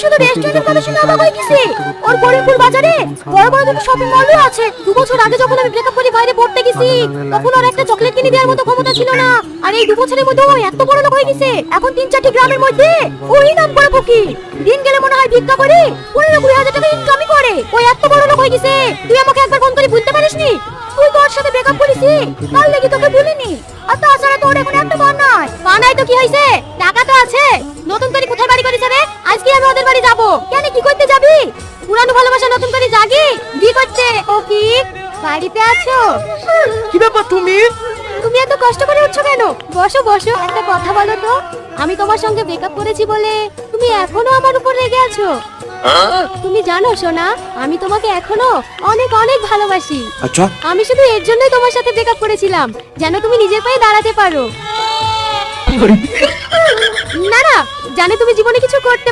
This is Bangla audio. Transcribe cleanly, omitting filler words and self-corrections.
শুধু রেস্টুরেন্টের কথা শুনে অবাক হয়ে গেছি। ওর বরিপুর বাজারে বড় বড় দুটো শপিং মলও আছে। 2 বছর আগে যখন আমি ব্রেকআপ করে বাইরে পড়তে গেছি, তখন ওর একটা চকলেট কিনে দেওয়ার মতো ক্ষমতা ছিল না। আর এই 2 বছরের মধ্যে ও এত বড় লোক হয়ে গেছে। এখন 3-4টি গ্রামের মধ্যে ওই নাম করে ফকির। দিন গেলে মনে হয় ভিক্ষা করে 15-20 হাজার টাকা ইনকামই করে। ও এত বড় লোক হয়ে গেছে, তুই আমাকে একবার ফোন করে বলতে পারিসনি তুই তো ওর সাথে ব্রেকআপ করেছি? তার লাগি তোকে বলিনি। আর তাছাড়া তোর এখন একটা বার নাই তো কি হয়েছে? টাকা তো আছে। নতুন করে কোথায় বাড়ি করেছে রে? আজকে আমি ওদের বাড়ি যাব। কেন, কি করতে যাবি? পুরানো ভালোবাসা নতুন করে জাগি বিয়ে করতে। ও কি বাড়িতে আছো? কি ব্যাপার তুমি? তুমি এত কষ্ট করে উঠছো কেন? বসো বসো, একটা কথা বলো তো। আমি তোমার সঙ্গে ব্রেকআপ করেছি বলে তুমি এখনো আমার উপর রেগে আছো? তুমি জানো সোনা, আমি তোমাকে এখনো অনেক অনেক ভালোবাসি। আচ্ছা, আমি শুধু এর জন্যই তোমার সাথে ব্রেকআপ করেছিলাম, যেন তুমি নিজের পায়ে দাঁড়াতে পারো। না না, জানে তুমি জীবনে কিছু করতে